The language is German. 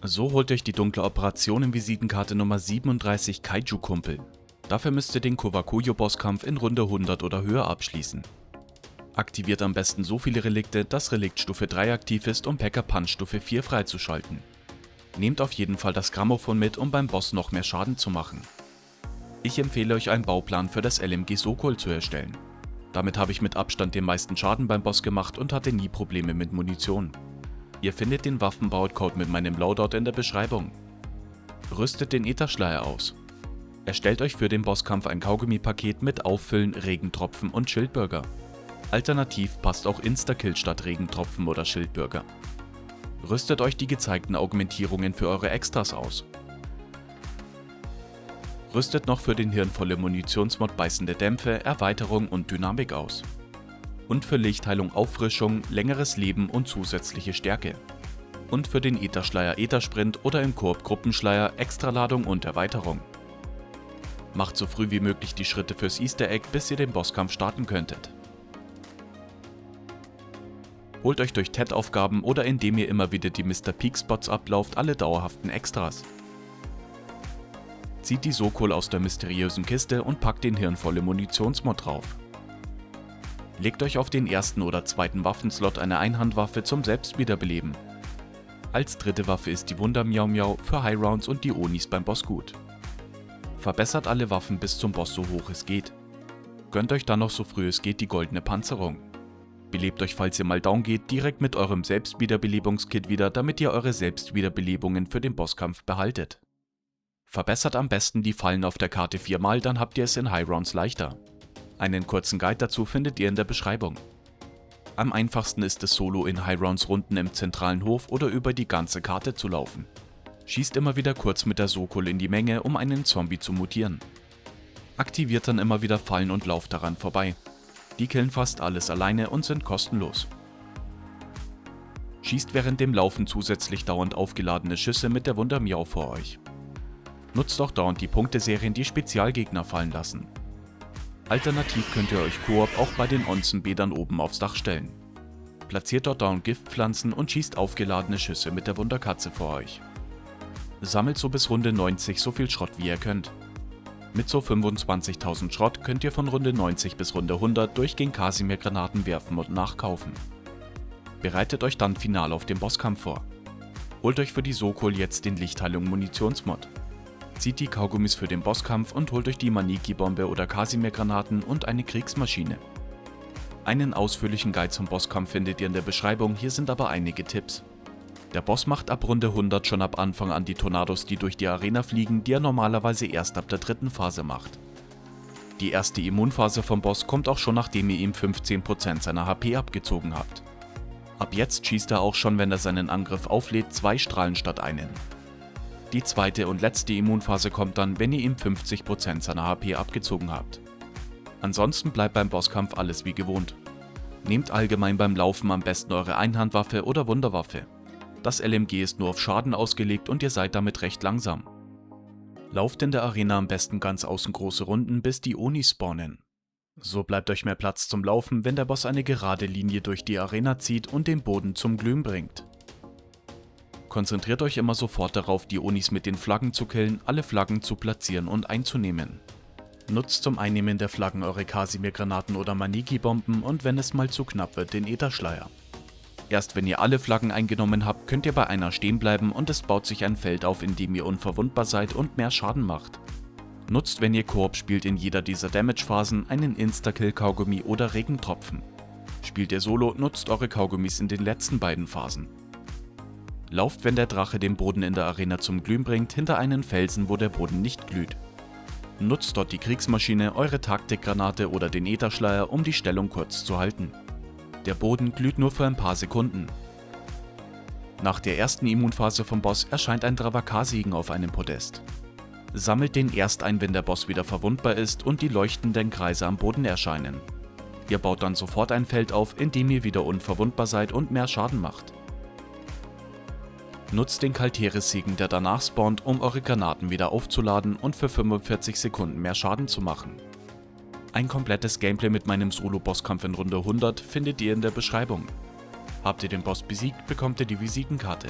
So holt euch die dunkle Operation in Visitenkarte Nummer 37 Kaiju-Kumpel. Dafür müsst ihr den Kowakuyo-Bosskampf in Runde 100 oder höher abschließen. Aktiviert am besten so viele Relikte, dass Relikt Stufe 3 aktiv ist, um Packer Punch Stufe 4 freizuschalten. Nehmt auf jeden Fall das Grammophon mit, um beim Boss noch mehr Schaden zu machen. Ich empfehle euch einen Bauplan für das LMG Sokol zu erstellen. Damit habe ich mit Abstand den meisten Schaden beim Boss gemacht und hatte nie Probleme mit Munition. Ihr findet den Waffenbaucode mit meinem Loadout in der Beschreibung. Rüstet den Ätherschleier aus. Erstellt euch für den Bosskampf ein Kaugummi-Paket mit Auffüllen, Regentropfen und Schildbürger. Alternativ passt auch Instakill statt Regentropfen oder Schildbürger. Rüstet euch die gezeigten Augmentierungen für eure Extras aus. Rüstet noch für den hirnvolle Munitionsmod beißende Dämpfe, Erweiterung und Dynamik aus. Und für Lichtheilung Auffrischung, längeres Leben und zusätzliche Stärke. Und für den Ätherschleier Äthersprint oder im Koop Gruppenschleier Extraladung und Erweiterung. Macht so früh wie möglich die Schritte fürs Easter Egg, bis ihr den Bosskampf starten könntet. Holt euch durch TED-Aufgaben oder indem ihr immer wieder die Mr. Peak Spots ablauft alle dauerhaften Extras. Zieht die Sokol aus der mysteriösen Kiste und packt den hirnvolle Munitionsmod drauf. Legt euch auf den ersten oder zweiten Waffenslot eine Einhandwaffe zum Selbstwiederbeleben. Als dritte Waffe ist die Wunder Miau Miau für High Rounds und die Onis beim Boss gut. Verbessert alle Waffen bis zum Boss so hoch es geht. Gönnt euch dann noch so früh es geht die goldene Panzerung. Belebt euch, falls ihr mal down geht, direkt mit eurem Selbstwiederbelebungskit wieder, damit ihr eure Selbstwiederbelebungen für den Bosskampf behaltet. Verbessert am besten die Fallen auf der Karte 4-mal, dann habt ihr es in High Rounds leichter. Einen kurzen Guide dazu findet ihr in der Beschreibung. Am einfachsten ist es solo in High Rounds Runden im zentralen Hof oder über die ganze Karte zu laufen. Schießt immer wieder kurz mit der Sokol in die Menge, um einen Zombie zu mutieren. Aktiviert dann immer wieder Fallen und lauft daran vorbei. Die killen fast alles alleine und sind kostenlos. Schießt während dem Laufen zusätzlich dauernd aufgeladene Schüsse mit der Wunder Miau vor euch. Nutzt auch dauernd die Punkteserien, die Spezialgegner fallen lassen. Alternativ könnt ihr euch Koop auch bei den Onsenbädern oben aufs Dach stellen. Platziert dort dauernd Giftpflanzen und schießt aufgeladene Schüsse mit der Wunderkatze vor euch. Sammelt so bis Runde 90 so viel Schrott wie ihr könnt. Mit so 25.000 Schrott könnt ihr von Runde 90 bis Runde 100 durchgehend Kasimir-Granaten werfen und nachkaufen. Bereitet euch dann final auf den Bosskampf vor. Holt euch für die Sokol jetzt den Lichtheilung-Munitionsmod. Zieht die Kaugummis für den Bosskampf und holt euch die Maniki-Bombe oder Kasimir-Granaten und eine Kriegsmaschine. Einen ausführlichen Guide zum Bosskampf findet ihr in der Beschreibung, hier sind aber einige Tipps. Der Boss macht ab Runde 100 schon ab Anfang an die Tornados, die durch die Arena fliegen, die er normalerweise erst ab der dritten Phase macht. Die erste Immunphase vom Boss kommt auch schon, nachdem ihr ihm 15% seiner HP abgezogen habt. Ab jetzt schießt er auch schon, wenn er seinen Angriff auflädt, 2 Strahlen statt einen. Die zweite und letzte Immunphase kommt dann, wenn ihr ihm 50% seiner HP abgezogen habt. Ansonsten bleibt beim Bosskampf alles wie gewohnt. Nehmt allgemein beim Laufen am besten eure Einhandwaffe oder Wunderwaffe. Das LMG ist nur auf Schaden ausgelegt und ihr seid damit recht langsam. Lauft in der Arena am besten ganz außen große Runden, bis die Onis spawnen. So bleibt euch mehr Platz zum Laufen, wenn der Boss eine gerade Linie durch die Arena zieht und den Boden zum Glühen bringt. Konzentriert euch immer sofort darauf, die Onis mit den Flaggen zu killen, alle Flaggen zu platzieren und einzunehmen. Nutzt zum Einnehmen der Flaggen eure Kasimir-Granaten oder Maniki-Bomben und wenn es mal zu knapp wird, den Ätherschleier. Erst wenn ihr alle Flaggen eingenommen habt, könnt ihr bei einer stehen bleiben und es baut sich ein Feld auf, in dem ihr unverwundbar seid und mehr Schaden macht. Nutzt, wenn ihr Koop spielt, in jeder dieser Damage-Phasen einen Instakill-Kaugummi oder Regentropfen. Spielt ihr Solo, nutzt eure Kaugummis in den letzten beiden Phasen. Lauft, wenn der Drache den Boden in der Arena zum Glühen bringt, hinter einen Felsen, wo der Boden nicht glüht. Nutzt dort die Kriegsmaschine, eure Taktikgranate oder den Ätherschleier, um die Stellung kurz zu halten. Der Boden glüht nur für ein paar Sekunden. Nach der ersten Immunphase vom Boss erscheint ein Dravaka-Siegen auf einem Podest. Sammelt den erst ein, wenn der Boss wieder verwundbar ist und die leuchtenden Kreise am Boden erscheinen. Ihr baut dann sofort ein Feld auf, in dem ihr wieder unverwundbar seid und mehr Schaden macht. Nutzt den Kalteris-Siegen, der danach spawnt, um eure Granaten wieder aufzuladen und für 45 Sekunden mehr Schaden zu machen. Ein komplettes Gameplay mit meinem Solo-Bosskampf in Runde 100 findet ihr in der Beschreibung. Habt ihr den Boss besiegt, bekommt ihr die Visitenkarte.